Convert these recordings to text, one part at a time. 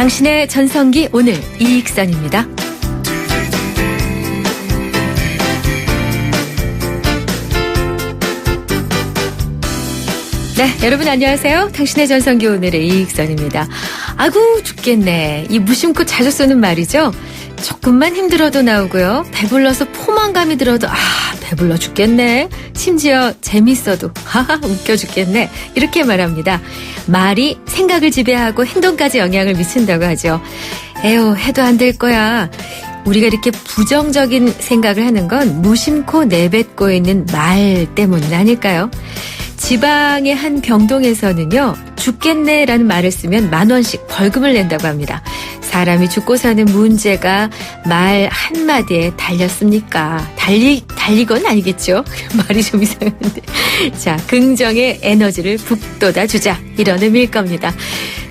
당신의 전성기 오늘 이익선입니다. 네, 여러분 안녕하세요. 당신의 전성기 오늘의 이익선입니다. 아구 죽겠네. 이 무심코 자주 쓰는 말이죠. 조금만 힘들어도 나오고요. 배불러서 포만감이 들어도 배불러 죽겠네. 심지어 재밌어도 웃겨 죽겠네. 이렇게 말합니다. 말이 생각을 지배하고 행동까지 영향을 미친다고 하죠. 에휴, 해도 안 될 거야. 우리가 이렇게 부정적인 생각을 하는 건 무심코 내뱉고 있는 말 때문 아닐까요? 지방의 한 병동에서는요, 죽겠네라는 말을 쓰면 10,000원씩 벌금을 낸다고 합니다. 사람이 죽고 사는 문제가 말 한마디에 달렸습니까? 달리건 아니겠죠? 말이 좀 이상한데. 자, 긍정의 에너지를 북돋아 주자. 이런 의미일 겁니다.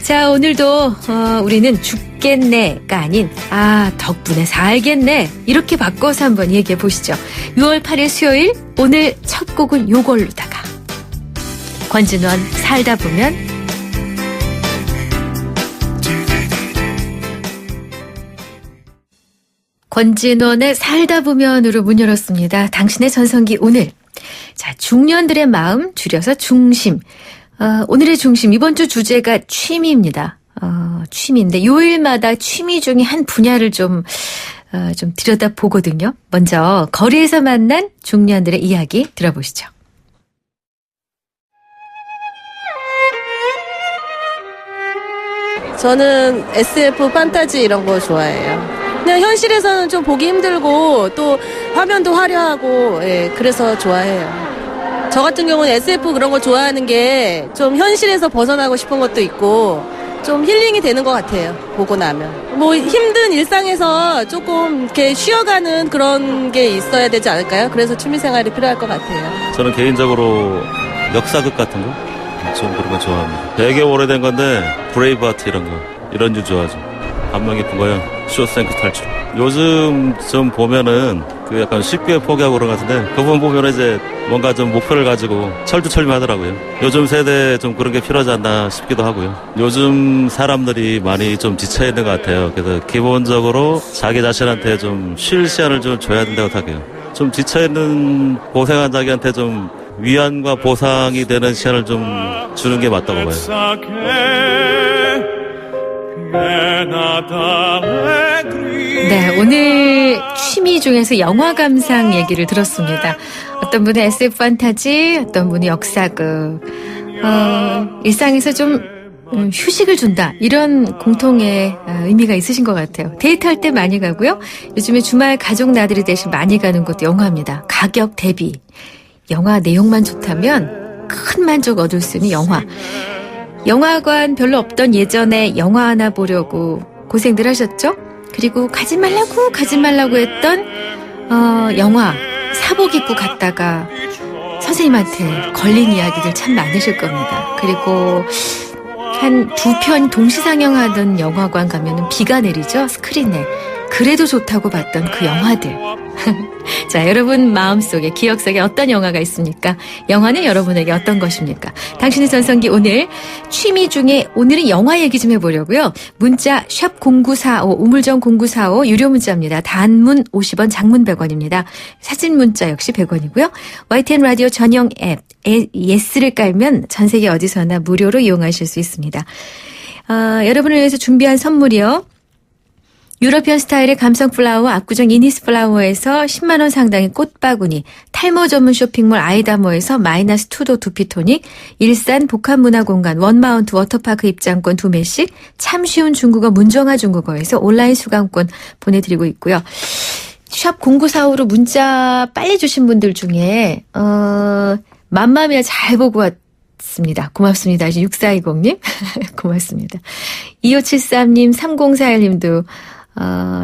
자, 오늘도 우리는 죽겠네가 아닌 덕분에 살겠네. 이렇게 바꿔서 한번 얘기해 보시죠. 6월 8일 수요일, 오늘 첫 곡은 요걸로다가. 권진원 살다 보면. 권진원의 살다 보면으로 문 열었습니다. 당신의 전성기 오늘. 자, 중년들의 마음 줄여서 중심. 오늘의 중심, 이번 주 주제가 취미입니다. 취미인데 요일마다 취미 중에 한 분야를 좀 들여다보거든요. 먼저 거리에서 만난 중년들의 이야기 들어보시죠. 저는 SF, 판타지 이런 거 좋아해요. 그냥 현실에서는 좀 보기 힘들고 또 화면도 화려하고 그래서 좋아해요. 저 같은 경우는 SF 그런 거 좋아하는 게 좀 현실에서 벗어나고 싶은 것도 있고 좀 힐링이 되는 것 같아요. 보고 나면. 뭐 힘든 일상에서 조금 이렇게 쉬어가는 그런 게 있어야 되지 않을까요? 그래서 취미생활이 필요할 것 같아요. 저는 개인적으로 역사극 같은 거 좀 그런 거 좋아합니다. 되게 오래된 건데 브레이브하트 이런 류 좋아하죠. 감명 깊은 거요. 쇼생크 탈출. 요즘 좀 보면은 그 약간 쉽게 포기하고 그런 것 같은데 그 부분 보면 이제 뭔가 좀 목표를 가지고 철두철미하더라고요. 요즘 세대에 좀 그런 게 필요하지 않나 싶기도 하고요. 요즘 사람들이 많이 좀 지쳐 있는 것 같아요. 그래서 기본적으로 자기 자신한테 좀 쉴 시간을 좀 줘야 된다고 생각해요. 좀 지쳐 있는 고생한 자기한테 좀 위안과 보상이 되는 시간을 좀 주는 게 맞다고 봐요. 네, 오늘 취미 중에서 영화 감상 얘기를 들었습니다. 어떤 분은 SF 판타지, 어떤 분은 역사극. 일상에서 좀 휴식을 준다. 이런 공통의 의미가 있으신 것 같아요. 데이트할 때 많이 가고요. 요즘에 주말 가족 나들이 대신 많이 가는 곳도 영화입니다. 가격 대비. 영화 내용만 좋다면 큰 만족 얻을 수 있는 영화. 영화관 별로 없던 예전에 영화 하나 보려고 고생들 하셨죠? 그리고 가지 말라고 했던 영화 사복 입고 갔다가 선생님한테 걸린 이야기들 참 많으실 겁니다. 그리고 한 2편 동시 상영하던 영화관 가면은 비가 내리죠? 스크린에. 그래도 좋다고 봤던 그 영화들. 자, 여러분 마음속에, 기억 속에 어떤 영화가 있습니까? 영화는 여러분에게 어떤 것입니까? 당신의 전성기 오늘 취미 중에 오늘은 영화 얘기 좀 해보려고요. 문자 샵 0945 우물정 0945 유료 문자입니다. 단문 50원, 장문 100원입니다. 사진 문자 역시 100원이고요. YTN 라디오 전용 앱 예스를 깔면 전 세계 어디서나 무료로 이용하실 수 있습니다. 여러분을 위해서 준비한 선물이요. 유러피언 스타일의 감성 플라워 압구정 이니스 플라워에서 10만 원 상당의 꽃바구니, 탈모 전문 쇼핑몰 아이다모에서 마이너스 2도 두피토닉, 일산 복합문화공간 원마운트 워터파크 입장권 2매씩, 참 쉬운 중국어 문정아 중국어에서 온라인 수강권 보내드리고 있고요. 샵 0945로 문자 빨리 주신 분들 중에 맘마미아 잘 보고 왔습니다. 고맙습니다. 6420님 고맙습니다. 2573님 3041님도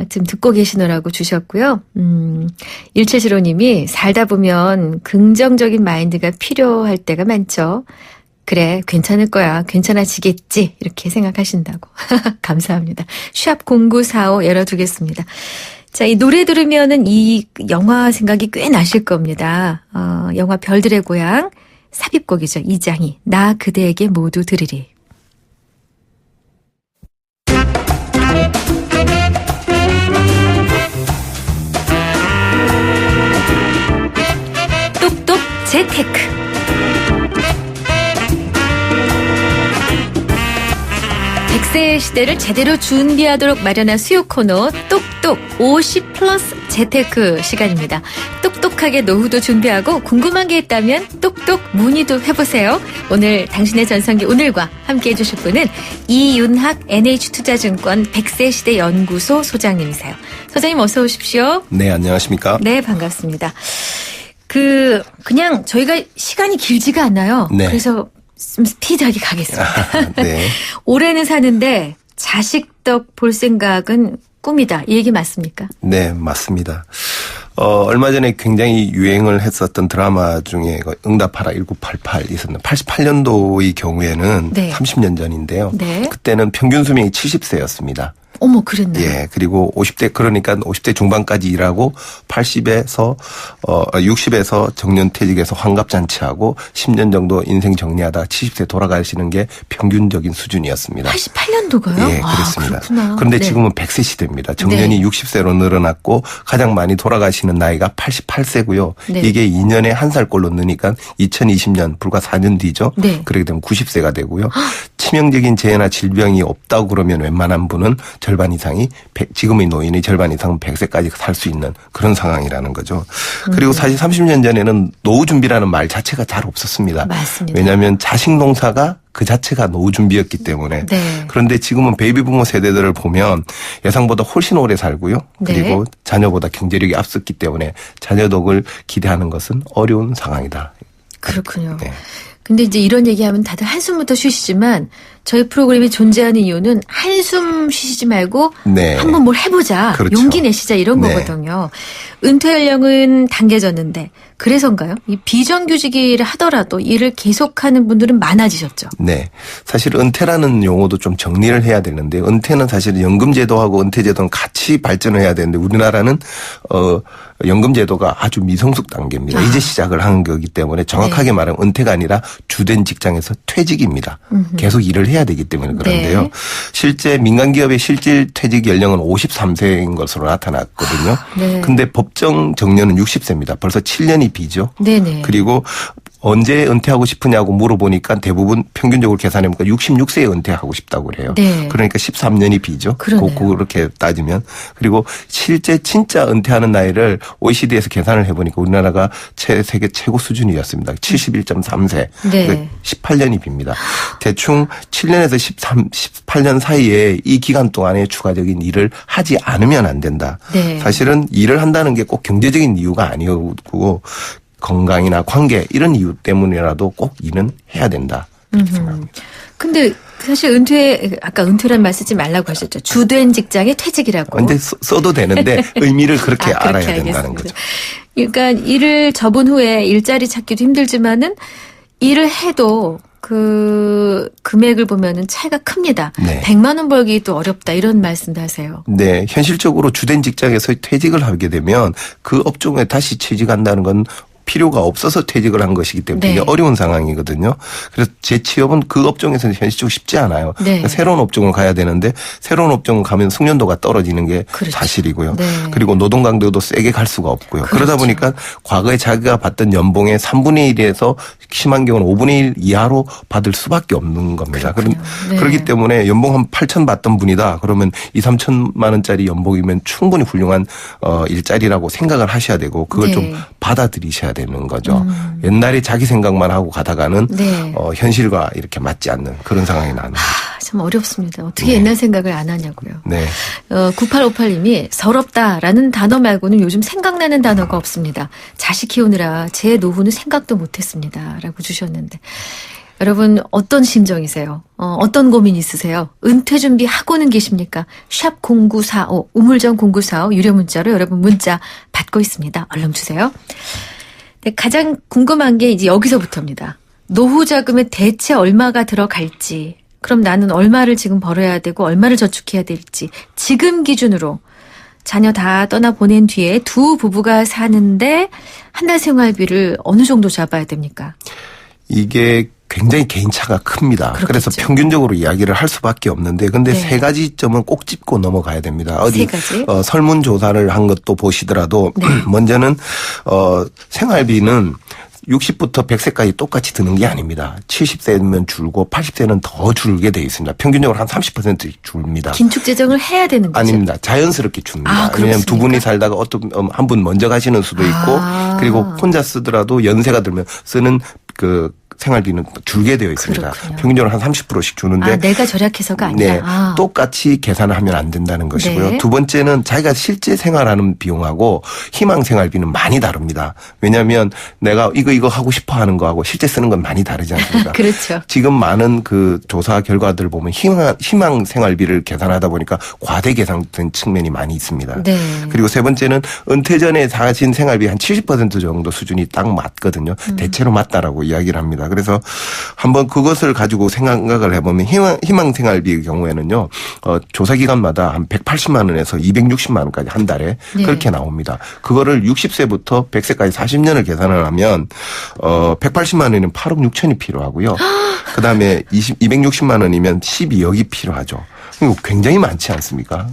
지금 듣고 계시느라고 주셨고요. 1775님이 살다 보면 긍정적인 마인드가 필요할 때가 많죠. 그래, 괜찮을 거야. 괜찮아지겠지. 이렇게 생각하신다고. 감사합니다. 샵 0945 열어두겠습니다. 자, 이 노래 들으면은 이 영화 생각이 꽤 나실 겁니다. 영화 별들의 고향 삽입곡이죠. 이장희. 나 그대에게 모두 들으리. 100세 시대를 제대로 준비하도록 마련한 수요 코너 똑똑 50 플러스 재테크 시간입니다. 똑똑하게 노후도 준비하고 궁금한 게 있다면 똑똑 문의도 해보세요. 오늘 당신의 전성기 오늘과 함께 해주실 분은 이윤학 NH투자증권 100세 시대 연구소 소장님이세요. 소장님 어서 오십시오. 네, 안녕하십니까? 네, 반갑습니다. 그냥 저희가 시간이 길지가 않아요. 네. 그래서 좀 스피드하게 가겠습니다. 네. 올해는 사는데 자식 덕 볼 생각은 꿈이다. 이 얘기 맞습니까? 네, 맞습니다. 얼마 전에 굉장히 유행을 했었던 드라마 중에 응답하라 1988 있었는데 88년도의 경우에는 네. 30년 전인데요. 네. 그때는 평균 수명이 70세였습니다. 어머, 그랬나요? 예, 그리고 50대, 그러니까 50대 중반까지 일하고 60에서 정년퇴직해서 환갑잔치하고 10년 정도 인생 정리하다 70세 돌아가시는 게 평균적인 수준이었습니다. 88년도가요? 예, 그렇습니다. 그렇구나. 그런데 네. 지금은 100세 시대입니다. 정년이 네. 60세로 늘어났고 가장 많이 돌아가시는 나이가 88세고요. 네. 이게 2년에 한 살꼴로 느니까 2020년 불과 4년 뒤죠. 네. 그렇게 되면 90세가 되고요. 치명적인 재해나 질병이 없다고 그러면 웬만한 분은 절반 이상이 지금의 노인의 절반 이상은 100세까지 살 수 있는 그런 상황이라는 거죠. 그리고 사실 30년 전에는 노후 준비라는 말 자체가 잘 없었습니다. 맞습니다. 왜냐하면 자식 농사가 그 자체가 노후 준비였기 때문에. 네. 그런데 지금은 베이비 부모 세대들을 보면 예상보다 훨씬 오래 살고요. 그리고 네. 자녀보다 경제력이 앞섰기 때문에 자녀 덕을 기대하는 것은 어려운 상황이다. 그렇군요. 네. 근데 이제 이런 얘기하면 다들 한숨부터 쉬시지만 저희 프로그램이 존재하는 이유는 한숨 쉬시지 말고 네. 한번 뭘 해보자. 그렇죠. 용기 내시자 이런 네. 거거든요. 은퇴 연령은 당겨졌는데 그래서인가요? 이 비정규직을 하더라도 일을 계속하는 분들은 많아지셨죠. 네. 사실 은퇴라는 용어도 좀 정리를 해야 되는데 은퇴는 사실 연금제도하고 은퇴제도는 같이 발전을 해야 되는데 우리나라는 연금제도가 아주 미성숙 단계입니다. 이제 시작을 한 거기 때문에 정확하게 네. 말하면 은퇴가 아니라 주된 직장에서 퇴직입니다. 계속 일을 해야 되기 때문에 그런데요. 네. 실제 민간기업의 실질 퇴직 연령은 53세인 것으로 나타났거든요. 네. 근데 법정 정년은 60세입니다. 벌써 7년이 비죠. 네네. 그리고 언제 은퇴하고 싶으냐고 물어보니까 대부분 평균적으로 계산해보니까 66세에 은퇴하고 싶다고 그래요. 네. 그러니까 13년이 비죠. 그러네요. 그렇게 따지면. 그리고 실제 진짜 은퇴하는 나이를 OECD에서 계산을 해보니까 우리나라가 세계 최고 수준이었습니다. 71.3세. 네. 그러니까 18년이 빕니다. 대충 7년에서 18년 사이에 이 기간 동안에 추가적인 일을 하지 않으면 안 된다. 네. 사실은 일을 한다는 게 꼭 경제적인 이유가 아니고 건강이나 관계 이런 이유 때문이라도 꼭 일은 해야 된다. 그렇게 생각합니다. 근데 사실 아까 은퇴란 말 쓰지 말라고 하셨죠. 주된 직장의 퇴직이라고. 근데 써도 되는데 의미를 그렇게 알아야 그렇게 된다는 알겠습니다. 거죠. 그러니까 일을 접은 후에 일자리 찾기도 힘들지만은 일을 해도 그 금액을 보면은 차이가 큽니다. 네. 100만 원 벌기도 어렵다 이런 말씀도 하세요. 네, 현실적으로 주된 직장에서 퇴직을 하게 되면 그 업종에 다시 취직한다는 건 필요가 없어서 퇴직을 한 것이기 때문에 네. 되게 어려운 상황이거든요. 그래서 재취업은 그 업종에서는 현실적으로 쉽지 않아요. 네. 그러니까 새로운 업종을 가야 되는데 새로운 업종을 가면 숙련도가 떨어지는 게 그렇죠. 사실이고요. 네. 그리고 노동 강도도 세게 갈 수가 없고요. 그러다 그렇죠. 보니까 과거에 자기가 받던 연봉의 3분의 1에서 심한 경우는 5분의 1 이하로 받을 수밖에 없는 겁니다. 그렇군요. 네. 그렇기 때문에 연봉 한 8천 받던 분이다. 그러면 2, 3천만 원짜리 연봉이면 충분히 훌륭한 일자리라고 생각을 하셔야 되고 그걸 네. 좀 받아들이셔야 되는 거죠. 옛날에 자기 생각만 하고 가다가는 네. 현실과 이렇게 맞지 않는 그런 상황이 나는 거죠. 참 어렵습니다. 어떻게 네. 옛날 생각을 안 하냐고요. 네. 9858님이 서럽다라는 단어 말고는 요즘 생각나는 단어가 없습니다. 자식 키우느라 제 노후는 생각도 못했습니다. 라고 주셨는데 여러분 어떤 심정이세요? 어떤 고민 있으세요? 은퇴 준비하고는 계십니까? 샵 0945 우물정 0945 유료 문자로 여러분 문자 받고 있습니다. 얼른 주세요. 네, 가장 궁금한 게 이제 여기서부터입니다. 노후 자금에 대체 얼마가 들어갈지 그럼 나는 얼마를 지금 벌어야 되고 얼마를 저축해야 될지 지금 기준으로 자녀 다 떠나보낸 뒤에 두 부부가 사는데 한 달 생활비를 어느 정도 잡아야 됩니까? 이게 굉장히 개인차가 큽니다. 그렇겠죠. 그래서 평균적으로 이야기를 할 수밖에 없는데 근데 네. 세 가지 점은 꼭 짚고 넘어가야 됩니다. 세 가지? 설문조사를 한 것도 보시더라도 네. 먼저는 생활비는 60부터 100세까지 똑같이 드는 게 아닙니다. 70세면 줄고 80세는 더 줄게 돼 있습니다. 평균적으로 한 30%씩 줍니다. 긴축 재정을 해야 되는 거죠? 아닙니다. 자연스럽게 줍니다. 아, 왜냐하면 두 그렇습니까? 분이 살다가 어떤 한 분 먼저 가시는 수도 있고 그리고 혼자 쓰더라도 연세가 들면 쓰는 그 생활비는 줄게 되어 있습니다. 그렇군요. 평균적으로 한 30%씩 주는데 내가 절약해서가 아니라. 네, 똑같이 계산을 하면 안 된다는 것이고요. 네. 두 번째는 자기가 실제 생활하는 비용하고 희망 생활비는 많이 다릅니다. 왜냐하면 내가 이거 하고 싶어 하는 거하고 실제 쓰는 건 많이 다르지 않습니까? 그렇죠. 지금 많은 그 조사 결과들 보면 희망 생활비를 계산하다 보니까 과대 계산된 측면이 많이 있습니다. 네. 그리고 세 번째는 은퇴 전에 하신 생활비 한 70% 정도 수준이 딱 맞거든요. 대체로 맞다라고 이야기를 합니다. 그래서 한번 그것을 가지고 생각을 해보면 희망 생활비의 경우에는요, 조사 기간마다 한 180만 원에서 260만 원까지 한 달에 네. 그렇게 나옵니다. 그거를 60세부터 100세까지 40년을 계산을 하면 180만 원이면 8억 6천이 필요하고요. 그다음에 260만 원이면 12억이 필요하죠. 이거 굉장히 많지 않습니까?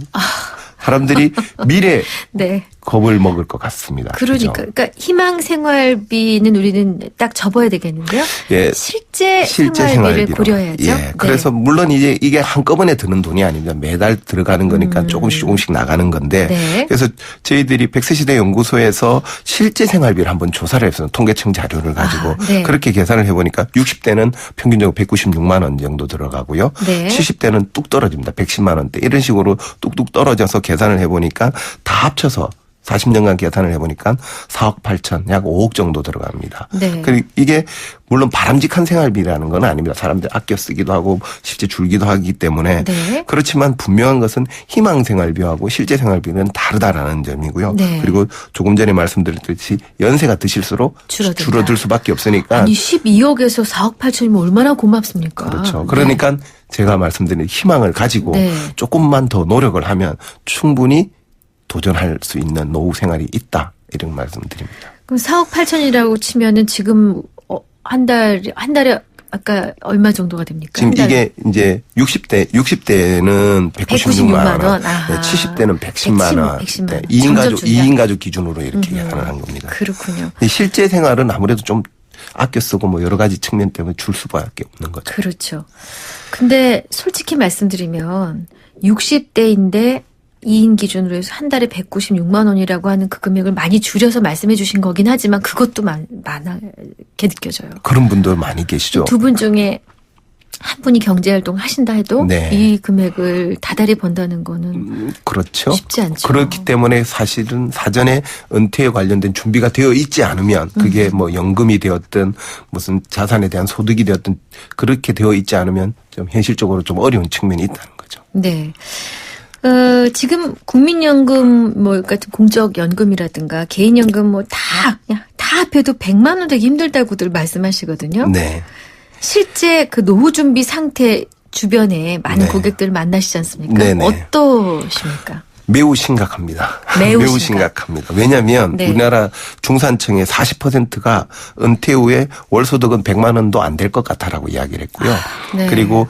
사람들이 미래 네. 겁을 먹을 것 같습니다. 그러니까, 그죠? 그러니까 희망 생활비는 우리는 딱 접어야 되겠는데요. 예. 실제 생활비를 생활비로. 고려해야죠. 예. 네. 그래서 물론 이제 이게 한꺼번에 드는 돈이 아닙니다. 매달 들어가는 거니까 조금씩 나가는 건데. 네. 그래서 저희들이 100세 시대 연구소에서 실제 생활비를 한번 조사를 했어요. 통계청 자료를 가지고. 네. 그렇게 계산을 해보니까 60대는 평균적으로 196만 원 정도 들어가고요. 네. 70대는 뚝 떨어집니다. 110만 원대. 이런 식으로 뚝뚝 떨어져서 계산을 해보니까 다 합쳐서 40년간 계산을 해보니까 4억 8천, 약 5억 정도 들어갑니다. 네. 그리고 이게 물론 바람직한 생활비라는 건 아닙니다. 사람들 아껴 쓰기도 하고 실제 줄기도 하기 때문에. 네. 그렇지만 분명한 것은 희망 생활비하고 실제 생활비는 다르다라는 점이고요. 네. 그리고 조금 전에 말씀드렸듯이 연세가 드실수록 줄어든다. 줄어들 수밖에 없으니까. 아니 12억에서 4억 8천이면 얼마나 고맙습니까? 그렇죠. 그러니까 제가 말씀드린 희망을 가지고 네. 조금만 더 노력을 하면 충분히 도전할 수 있는 노후 생활이 있다. 이런 말씀드립니다. 그럼 4억 8천이라고 치면은 지금 한 달에 아까 얼마 정도가 됩니까? 지금 한 달에? 이게 이제 60대는 196만 원, 아하. 70대는 110만 원. 110만 원. 2인 가족 기준으로 이렇게 계산을 한 겁니다. 그렇군요. 실제 생활은 아무래도 좀 아껴 쓰고 뭐 여러 가지 측면 때문에 줄 수밖에 없는 거죠. 그렇죠. 근데 솔직히 말씀드리면 60대인데 2인 기준으로 해서 한 달에 196만 원이라고 하는 그 금액을 많이 줄여서 말씀해 주신 거긴 하지만 그것도 많게 느껴져요. 그런 분들 많이 계시죠. 두 분 중에 한 분이 경제활동 하신다 해도 네. 이 금액을 다달이 번다는 거는 그렇죠. 쉽지 않죠. 그렇기 때문에 사실은 사전에 은퇴에 관련된 준비가 되어 있지 않으면 그게 뭐 연금이 되었든 무슨 자산에 대한 소득이 되었든 그렇게 되어 있지 않으면 좀 현실적으로 좀 어려운 측면이 있다는 거죠. 네. 지금 국민연금 뭐 같은 공적연금이라든가 개인연금 뭐 다 합해도 100만 원 되기 힘들다고들 말씀하시거든요. 네. 실제 그 노후 준비 상태 주변에 많은 네. 고객들을 만나시지 않습니까? 네네. 어떠십니까? 매우 심각합니다. 매우 심각합니다. 왜냐하면 네. 우리나라 중산층의 40%가 은퇴 후에 월소득은 100만 원도 안 될 것 같다라고 이야기를 했고요. 네. 그리고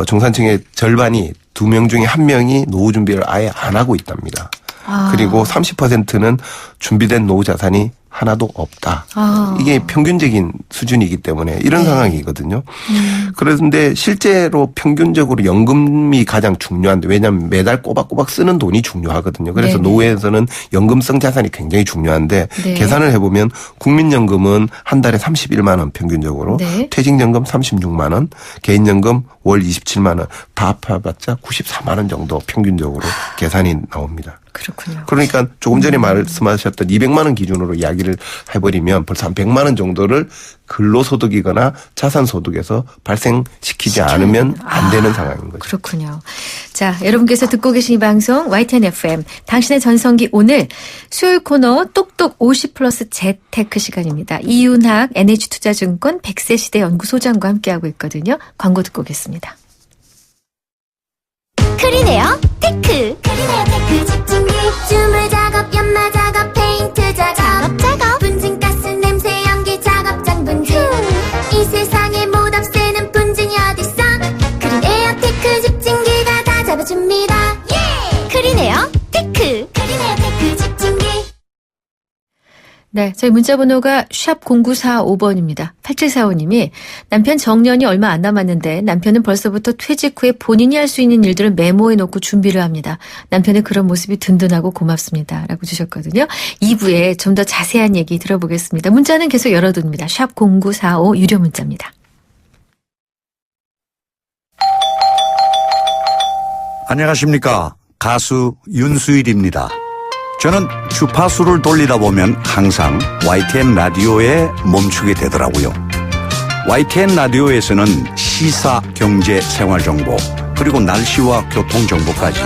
중산층의 절반이 2명 중에 1명이 노후 준비를 아예 안 하고 있답니다. 그리고 30%는 준비된 노후 자산이 하나도 없다. 이게 평균적인 수준이기 때문에 이런 상황이거든요. 그런데 실제로 평균적으로 연금이 가장 중요한데 왜냐하면 매달 꼬박꼬박 쓰는 돈이 중요하거든요. 그래서 네네. 노후에서는 연금성 자산이 굉장히 중요한데 네. 계산을 해보면 국민연금은 한 달에 31만 원 평균적으로 네. 퇴직연금 36만 원, 개인연금 월 27만 원 다 합해봤자 94만 원 정도 평균적으로 계산이 나옵니다. 그렇군요. 그러니까 조금 전에 말씀하셨던 200만 원 기준으로 이야기를 해버리면 벌써 한 100만 원 정도를 근로소득이거나 자산소득에서 발생시키지 않으면 안 되는 상황인 거죠. 그렇군요. 자, 여러분께서 듣고 계신 이 방송 YTN FM 당신의 전성기 오늘 수요일 코너 똑똑 50 플러스 재테크 시간입니다. 이윤학 NH투자증권 100세 시대 연구소장과 함께하고 있거든요. 광고 듣고 오겠습니다. 크리네어 테크 집중기 주물 작업 연마 작업 페인트 작업 분진가스 냄새 연기 작업장 분진 이 세상에 못 없애는 분진이 어딨어 크리네어 테크 집중기가 다 잡아줍니다 크리네어 테크 집중기 네, 저희 문자 번호가 샵 0945번입니다. 8745님이 남편 정년이 얼마 안 남았는데 남편은 벌써부터 퇴직 후에 본인이 할 수 있는 일들을 메모해 놓고 준비를 합니다. 남편의 그런 모습이 든든하고 고맙습니다. 라고 주셨거든요. 2부에 좀 더 자세한 얘기 들어보겠습니다. 문자는 계속 열어둡니다. 샵 0945 유료 문자입니다. 안녕하십니까. 가수 윤수일입니다. 저는 주파수를 돌리다 보면 항상 YTN 라디오에 멈추게 되더라고요. YTN 라디오에서는 시사, 경제, 생활정보 그리고 날씨와 교통정보까지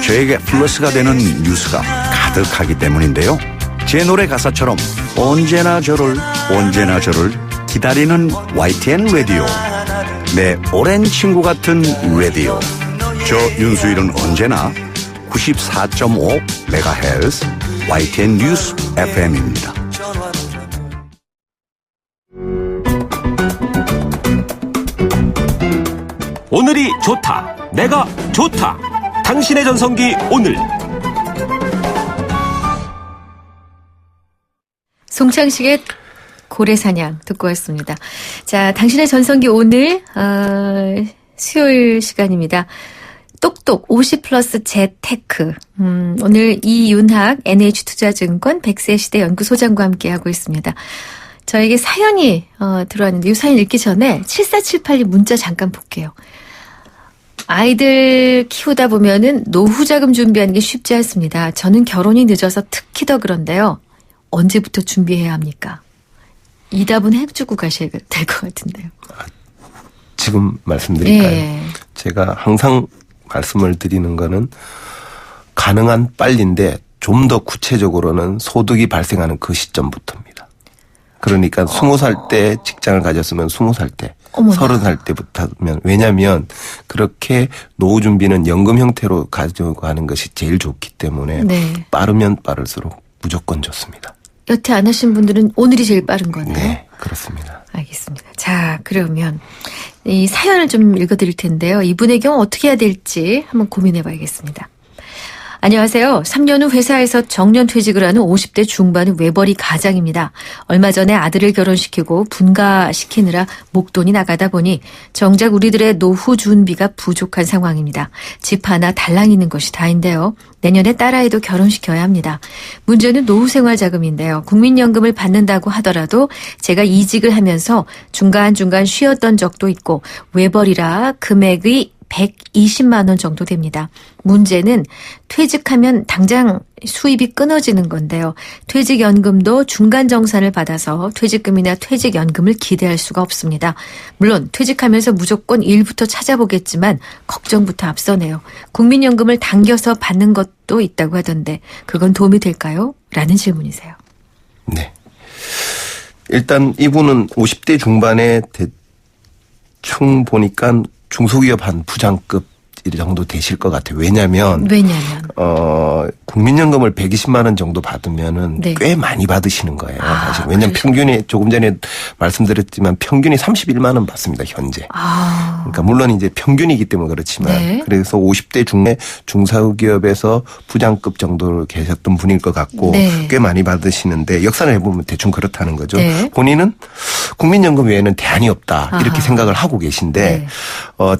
저에게 플러스가 되는 뉴스가 가득하기 때문인데요. 제 노래 가사처럼 언제나 저를 기다리는 YTN 라디오. 내 오랜 친구 같은 라디오. 저 윤수일은 언제나 94.5MHz YTN 뉴스 FM입니다. 오늘이 좋다. 내가 좋다. 당신의 전성기 오늘. 송창식의 고래사냥 듣고 왔습니다. 자, 당신의 전성기 오늘 수요일 시간입니다. 똑똑 50플러스 재테크. 오늘 이윤학 NH투자증권 100세 시대 연구소장과 함께하고 있습니다. 저에게 사연이 들어왔는데 이 사연 읽기 전에 7478님 문자 잠깐 볼게요. 아이들 키우다 보면은 노후 자금 준비하는 게 쉽지 않습니다. 저는 결혼이 늦어서 특히 더 그런데요. 언제부터 준비해야 합니까? 이 답은 해주고 가셔야 될 것 같은데요. 지금 말씀드릴까요? 예. 제가 항상 말씀을 드리는 거는 가능한 빨리인데 좀 더 구체적으로는 소득이 발생하는 그 시점부터입니다. 그러니까 20살 때 직장을 가졌으면 20살 때, 어머나. 30살 때부터 하면, 왜냐하면 그렇게 노후 준비는 연금 형태로 가져가는 것이 제일 좋기 때문에 네. 빠르면 빠를수록 무조건 좋습니다. 여태 안 하신 분들은 오늘이 제일 빠른 거네요. 네, 그렇습니다. 알겠습니다. 자, 그러면 이 사연을 좀 읽어드릴 텐데요. 이분의 경우 어떻게 해야 될지 한번 고민해봐야겠습니다. 안녕하세요. 3년 후 회사에서 정년퇴직을 하는 50대 중반의 외벌이 가장입니다. 얼마 전에 아들을 결혼시키고 분가시키느라 목돈이 나가다 보니 정작 우리들의 노후 준비가 부족한 상황입니다. 집 하나 달랑 있는 것이 다인데요. 내년에 딸아이도 결혼시켜야 합니다. 문제는 노후생활자금인데요. 국민연금을 받는다고 하더라도 제가 이직을 하면서 중간중간 쉬었던 적도 있고 외벌이라 금액이 120만 원 정도 됩니다. 문제는 퇴직하면 당장 수입이 끊어지는 건데요. 퇴직연금도 중간정산을 받아서 퇴직금이나 퇴직연금을 기대할 수가 없습니다. 물론 퇴직하면서 무조건 일부터 찾아보겠지만 걱정부터 앞서네요. 국민연금을 당겨서 받는 것도 있다고 하던데 그건 도움이 될까요? 라는 질문이세요. 네. 일단 이분은 50대 중반에 대충 보니까 중소기업 한 부장급 정도 되실 것 같아요. 왜냐면 국민연금을 120만 원 정도 받으면은 네. 꽤 많이 받으시는 거예요. 사실. 그러시구나. 왜냐면 평균이 조금 전에 말씀드렸지만 평균이 31만 원 받습니다. 현재. 그러니까 물론 이제 평균이기 때문에 그렇지만 네. 그래서 50대 중에 중소기업에서 부장급 정도로 계셨던 분일 것 같고 네. 꽤 많이 받으시는데 역산을 해보면 대충 그렇다는 거죠. 네. 본인은 국민연금 외에는 대안이 없다 이렇게 아하. 생각을 하고 계신데 네.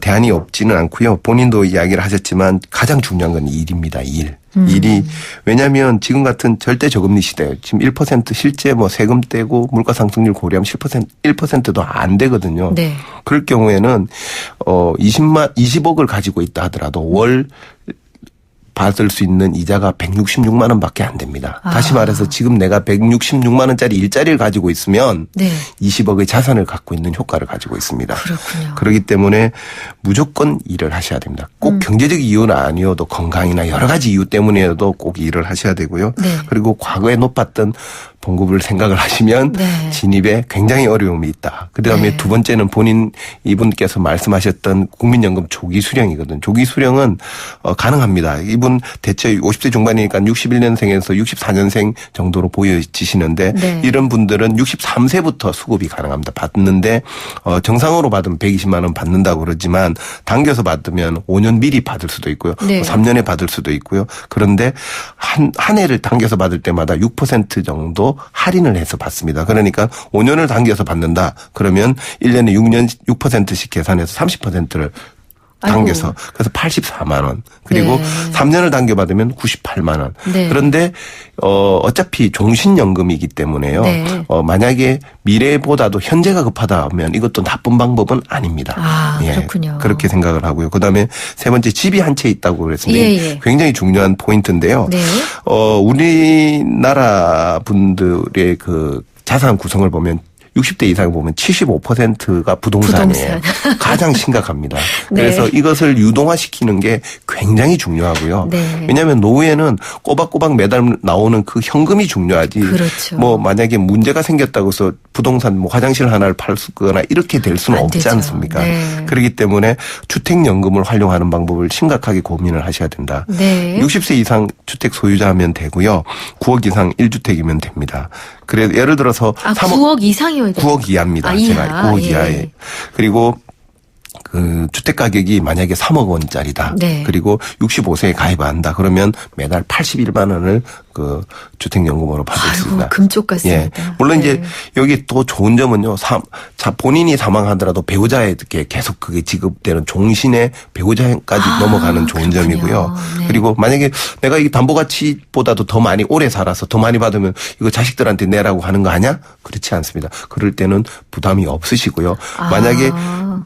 대안이 없지는 않고요. 본인도 이야기를 하셨지만 가장 중요한 건 일입니다. 일. 일이 왜냐하면 지금 같은 절대 저금리 시대 지금 1% 실제 뭐 세금 떼고 물가 상승률 고려하면 1%도 안 되거든요. 네. 그럴 경우에는 20억을 가지고 있다 하더라도 월 받을 수 있는 이자가 166만 원밖에 안 됩니다. 다시 말해서 지금 내가 166만 원짜리 일자리를 가지고 있으면 네. 20억의 자산을 갖고 있는 효과를 가지고 있습니다. 그렇군요. 그렇기 때문에 무조건 일을 하셔야 됩니다. 꼭 경제적 이유는 아니어도 건강이나 여러 가지 이유 때문에도 꼭 일을 하셔야 되고요. 네. 그리고 과거에 높았던 봉급을 생각을 하시면 네. 진입에 굉장히 어려움이 있다. 그다음에 네. 두 번째는 이분께서 말씀하셨던 국민연금 조기 수령이거든. 조기 수령은 가능합니다. 이분 대체 50대 중반이니까 61년생에서 64년생 정도로 보여지시는데 네. 이런 분들은 63세부터 수급이 가능합니다. 받는데 정상으로 받으면 120만 원 받는다고 그러지만 당겨서 받으면 5년 미리 받을 수도 있고요. 네. 3년에 받을 수도 있고요. 그런데 한 해를 당겨서 받을 때마다 6% 정도 할인을 해서 받습니다. 그러니까 5년을 당겨서 받는다. 그러면 1년에 6%씩 계산해서 30%를 당겨서 아이고. 그래서 84만 원. 그리고 네. 3년을 당겨받으면 98만 원. 네. 그런데 어차피 종신연금이기 때문에요. 네. 만약에 미래보다도 현재가 급하다 하면 이것도 나쁜 방법은 아닙니다. 아, 그렇군요. 그렇게 생각을 하고요. 그다음에 세 번째 집이 한 채 있다고 그랬는데 예. 굉장히 중요한 포인트인데요. 네. 우리나라 분들의 그 자산 구성을 보면 60대 이상 보면 75%가 부동산이에요. 가장 심각합니다. 네. 그래서 이것을 유동화시키는 게 굉장히 중요하고요. 네. 왜냐하면 노후에는 꼬박꼬박 매달 나오는 그 현금이 중요하지. 그렇죠. 뭐 만약에 문제가 생겼다고 해서 부동산 뭐 화장실 하나를 팔거나 이렇게 될 수는 안 없지 되죠. 않습니까? 네. 그렇기 때문에 주택연금을 활용하는 방법을 심각하게 고민을 하셔야 된다. 네. 60세 이상 주택 소유자면 되고요. 9억 이상 1주택이면 됩니다. 그래 예를 들어서 9억 이상이어야 돼요. 9억 이하입니다. 아, 제가 이하. 9억 예. 이하에. 그리고 그 주택 가격이 만약에 3억 원짜리다. 네. 그리고 65세에 가입을 한다. 그러면 매달 81만 원을 그 주택연금으로 받을 수 아이고, 있다. 금쪽 같습니다. 예. 물론 네. 이제 여기 또 좋은 점은요. 본인이 사망하더라도 배우자에게 계속 그게 지급되는 종신의 배우자까지 넘어가는 좋은 그렇군요. 점이고요. 네. 그리고 만약에 내가 이 담보가치보다도 더 많이 오래 살아서 더 많이 받으면 이거 자식들한테 내라고 하는 거 아니야? 그렇지 않습니다. 그럴 때는 부담이 없으시고요. 만약에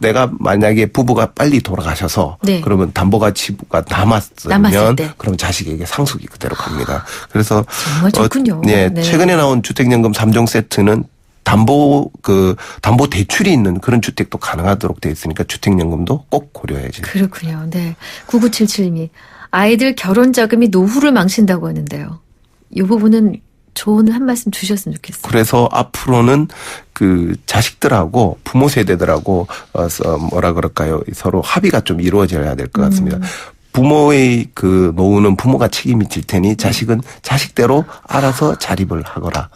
내가 만약에 부부가 빨리 돌아가셔서 네. 그러면 담보가치가 남았을 남았으면 때. 그럼 자식에게 상속이 그대로 갑니다. 그래서 정말 좋군요. 네, 네. 최근에 나온 주택연금 3종 세트는 담보 대출이 있는 그런 주택도 가능하도록 되어 있으니까 주택연금도 꼭 고려해야죠. 그렇군요. 네. 9977님이 아이들 결혼 자금이 노후를 망친다고 하는데요. 이 부분은 조언을 한 말씀 주셨으면 좋겠어요. 그래서 앞으로는 그 자식들하고 부모 세대들하고 뭐라 그럴까요? 서로 합의가 좀 이루어져야 될 것 같습니다. 부모의 그 노후는 부모가 책임이 질 테니 자식은 자식대로 알아서 자립을 하거라.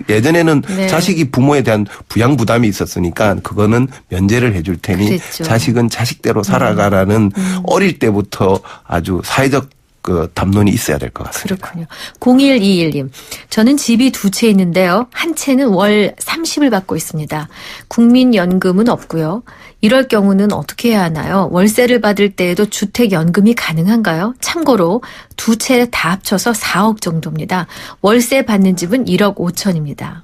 예전에는 네. 자식이 부모에 대한 부양 부담이 있었으니까 그거는 면제를 해줄 테니 그랬죠. 자식은 자식대로 살아가라는 어릴 때부터 아주 사회적 그 담론이 있어야 될 것 같습니다. 그렇군요. 0121님. 저는 집이 두 채 있는데요. 한 채는 월 30을 받고 있습니다. 국민연금은 없고요. 이럴 경우는 어떻게 해야 하나요? 월세를 받을 때에도 주택연금이 가능한가요? 참고로 두 채 다 합쳐서 4억 정도입니다. 월세 받는 집은 1억 5천입니다.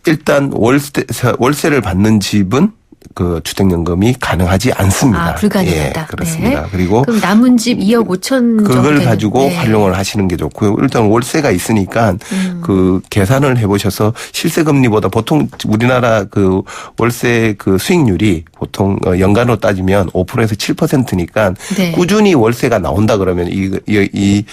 일단 월세를 받는 집은 그 주택연금이 가능하지 않습니다. 아, 불가능하다. 예, 그렇습니다. 네. 그리고 그럼 남은 집 2억 5천 정도 그걸 되는, 가지고 네. 활용을 하시는 게 좋고요. 일단 월세가 있으니까 그 계산을 해보셔서 실세금리보다 보통 우리나라 그 월세 그 수익률이 보통 연간으로 따지면 5%에서 7%니까 네. 꾸준히 월세가 나온다 그러면 이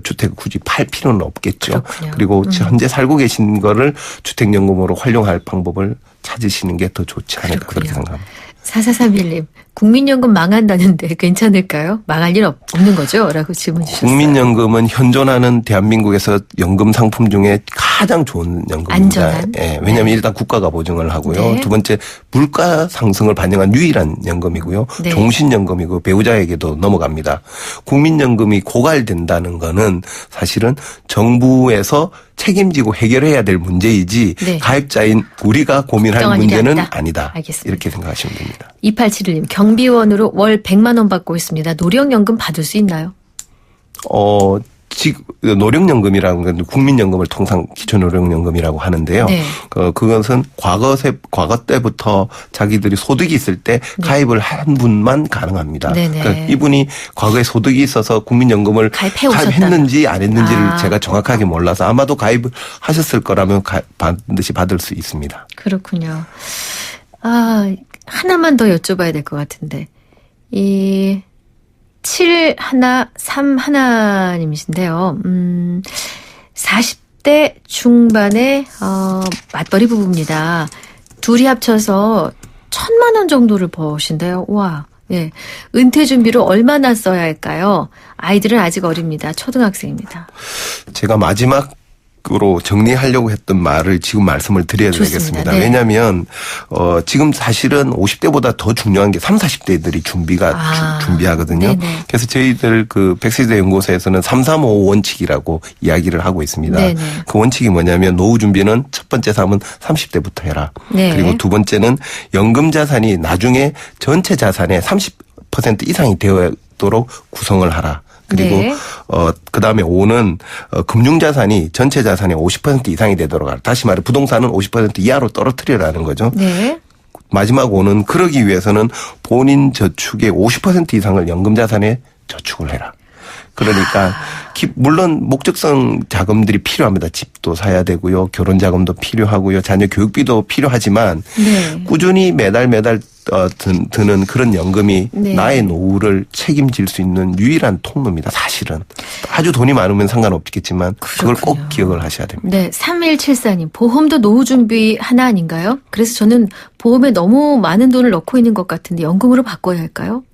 주택을 굳이 팔 필요는 없겠죠. 그렇군요. 그리고 현재 살고 계신 거를 주택연금으로 활용할 방법을 찾으시는 게 더 좋지 않을까 그렇게 그렇군요. 생각합니다. 4431님. 국민연금 망한다는데 괜찮을까요? 망할 일 없는 거죠? 라고 질문 주셨어요. 국민연금은 현존하는 대한민국에서 연금 상품 중에 가장 좋은 연금입니다. 안전한? 예, 왜냐하면 일단 국가가 보증을 하고요. 네. 두 번째 물가 상승을 반영한 유일한 연금이고요. 네. 종신연금이고 배우자에게도 넘어갑니다. 국민연금이 고갈된다는 거는 사실은 정부에서 책임지고 해결해야 될 문제이지 네. 가입자인 우리가 고민할 걱정할 일이 문제는 아니다. 아니다. 알겠습니다. 이렇게 생각하시면 됩니다. 2871님. 경비원으로 월 100만 원 받고 있습니다. 노령연금 받을 수 있나요? 노령연금이라는 건 국민연금을 통상 기초노령연금이라고 하는데요. 네. 그것은 과거 때부터 자기들이 소득이 있을 때 가입을 한 분만 가능합니다. 네네. 그러니까 이분이 과거에 소득이 있어서 국민연금을 가입해 오셨다면. 가입했는지 안 했는지를 아. 제가 정확하게 몰라서 아마도 가입을 하셨을 거라면 반드시 받을 수 있습니다. 그렇군요. 하나만 더 여쭤봐야 될 것 같은데. 7131님이신데요. 40대 중반의 맞벌이 부부입니다. 둘이 합쳐서 1,000만 원 정도를 버신대요. 와, 네. 은퇴 준비로 얼마나 써야 할까요? 아이들은 아직 어립니다. 초등학생입니다. 제가 마지막으로 정리하려고 했던 말을 지금 말씀을 드려야 좋습니다. 되겠습니다. 네. 왜냐하면 지금 사실은 50대보다 더 중요한 게 30, 40대들이 준비하거든요. 네네. 그래서 저희들 그 백세대 연구소에서는 335 원칙이라고 이야기를 하고 있습니다. 네네. 그 원칙이 뭐냐면 노후 준비는 첫 번째 삶은 30대부터 해라. 네. 그리고 두 번째는 연금 자산이 나중에 전체 자산의 30% 이상이 되도록 구성을 하라. 그리고 네. 그다음에 5는 금융 자산이 전체 자산의 50% 이상이 되도록 하라. 다시 말해 부동산은 50% 이하로 떨어뜨리라는 거죠. 네. 마지막 5는 그러기 위해서는 본인 저축의 50% 이상을 연금 자산에 저축을 해라. 그러니까 물론 목적성 자금들이 필요합니다. 집도 사야 되고요. 결혼 자금도 필요하고요. 자녀 교육비도 필요하지만 네. 꾸준히 매달 드는 그런 연금이 네. 나의 노후를 책임질 수 있는 유일한 통로입니다. 사실은. 아주 돈이 많으면 상관없겠지만 그걸 꼭 그렇군요. 기억을 하셔야 됩니다. 네, 3174님. 보험도 노후 준비 하나 아닌가요? 그래서 저는 보험에 너무 많은 돈을 넣고 있는 것 같은데 연금으로 바꿔야 할까요?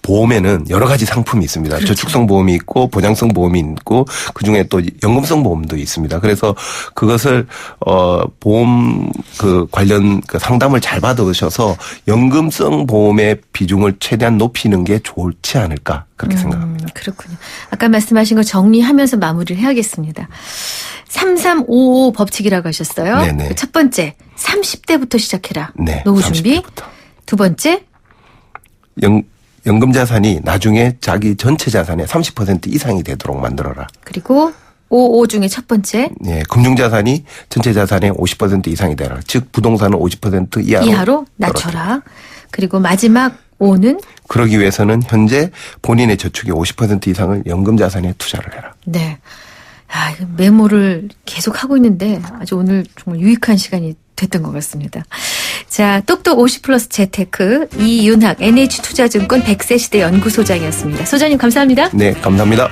보험에는 여러 가지 상품이 있습니다. 그렇죠. 저축성 보험이 있고 보장성 보험이 있고 그중에 또 연금성 보험도 있습니다. 그래서 그것을 보험 관련 상담을 잘 받으셔서 연금성 보험의 비중을 최대한 높이는 게 좋지 않을까 그렇게 생각합니다. 그렇군요. 아까 말씀하신 거 정리하면서 마무리를 해야겠습니다. 3355 법칙이라고 하셨어요. 네네. 첫 번째, 30대부터 시작해라. 네, 노후 준비. 30대부터. 두 번째, 연금 자산이 나중에 자기 전체 자산의 30% 이상이 되도록 만들어라. 그리고 55 중에 첫 번째, 예, 금융 자산이 전체 자산의 50% 이상이 되라. 즉 부동산은 50% 이하로 낮춰라. 그리고 마지막 5는 그러기 위해서는 현재 본인의 저축의 50% 이상을 연금 자산에 투자를 해라. 네. 이거 메모를 계속 하고 있는데 아주 오늘 정말 유익한 시간이 됐던 것 같습니다. 자, 똑똑 50플러스 재테크 이윤학 NH투자증권 100세 시대 연구소장이었습니다. 소장님 감사합니다. 네, 감사합니다.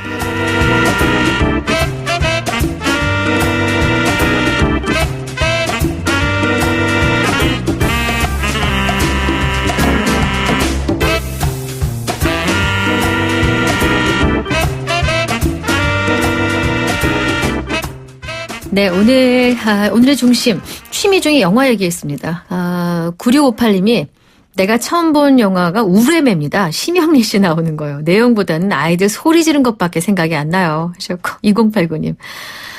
네, 오늘의 중심, 취미 중에 영화 얘기했습니다. 9658님이 내가 처음 본 영화가 우레메입니다. 심영리 씨 나오는 거예요. 내용보다는 아이들 소리 지른 것밖에 생각이 안 나요. 하셨고, 2089님.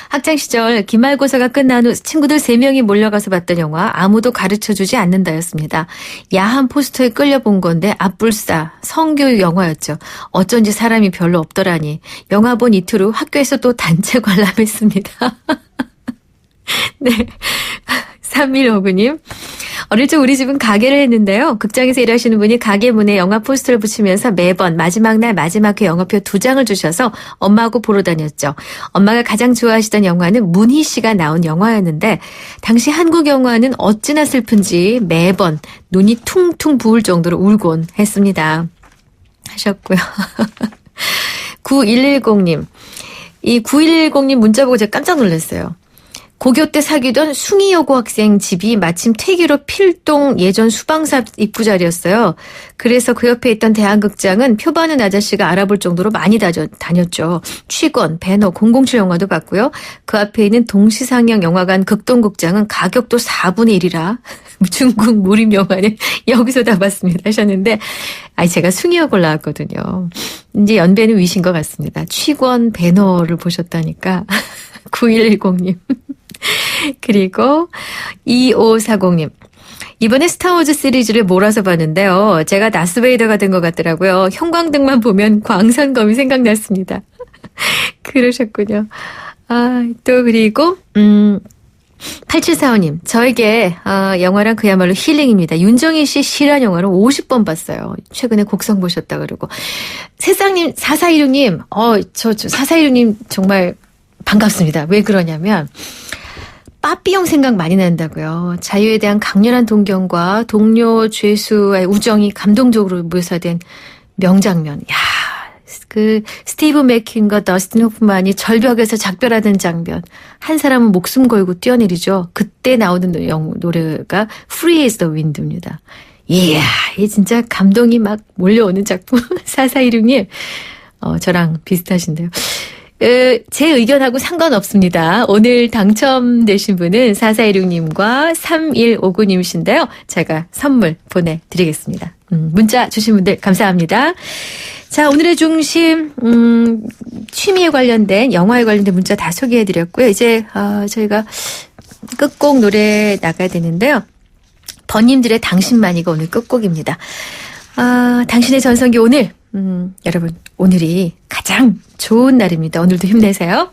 학창시절 기말고사가 끝난 후 친구들 3명이 몰려가서 봤던 영화 아무도 가르쳐주지 않는다였습니다. 야한 포스터에 끌려본 건데 앞불싸 성교육 영화였죠. 어쩐지 사람이 별로 없더라니. 영화 본 이틀 후 학교에서 또 단체 관람했습니다. 네. 3159님. 어릴 적 우리 집은 가게를 했는데요. 극장에서 일하시는 분이 가게 문에 영화 포스터를 붙이면서 매번 마지막 날 마지막 회 영화표 2장을 주셔서 엄마하고 보러 다녔죠. 엄마가 가장 좋아하시던 영화는 문희 씨가 나온 영화였는데 당시 한국 영화는 어찌나 슬픈지 매번 눈이 퉁퉁 부을 정도로 울곤 했습니다. 하셨고요. 9110님. 이 9110님 문자 보고 제가 깜짝 놀랐어요. 고교 때 사귀던 숭이 여고 학생 집이 마침 퇴기로 필동 예전 수방사 입구 자리였어요. 그래서 그 옆에 있던 대한극장은 표 받는 아저씨가 알아볼 정도로 많이 다녔죠. 취권, 배너, 007 영화도 봤고요. 그 앞에 있는 동시상영 영화관 극동극장은 가격도 4분의 1이라 중국 무림 영화는 여기서 다 봤습니다 하셨는데 제가 숭이 여고를 나왔거든요. 이제 연배는 위신 것 같습니다. 취권, 배너를 보셨다니까 9110님. 그리고 2540님. 이번에 스타워즈 시리즈를 몰아서 봤는데요. 제가 다스베이더가 된 것 같더라고요. 형광등만 보면 광선검이 생각났습니다. 그러셨군요. 또 그리고 8745님. 저에게 영화란 그야말로 힐링입니다. 윤정희 씨 실화 영화를 50번 봤어요. 최근에 곡성 보셨다 그러고. 새싹님 4416님. 저 4416님 정말 반갑습니다. 왜 그러냐면 빠삐용 생각 많이 난다고요. 자유에 대한 강렬한 동경과 동료 죄수와의 우정이 감동적으로 묘사된 명장면. 그 스티브 맥퀸과 더스틴 호프만이 절벽에서 작별하는 장면. 한 사람은 목숨 걸고 뛰어내리죠. 그때 나오는 노래가 Free as the Wind입니다. 이야, 이 진짜 감동이 막 몰려오는 작품. 4416님, 저랑 비슷하신데요. 제 의견하고 상관없습니다. 오늘 당첨되신 분은 4416님과 3159님이신데요. 제가 선물 보내드리겠습니다. 문자 주신 분들 감사합니다. 자, 오늘의 중심, 취미에 관련된, 영화에 관련된 문자 다 소개해드렸고요. 이제, 저희가 끝곡 노래 나가야 되는데요. 버님들의 당신만이가 오늘 끝곡입니다. 당신의 전성기 오늘, 여러분, 오늘이 가장 좋은 날입니다. 오늘도 힘내세요.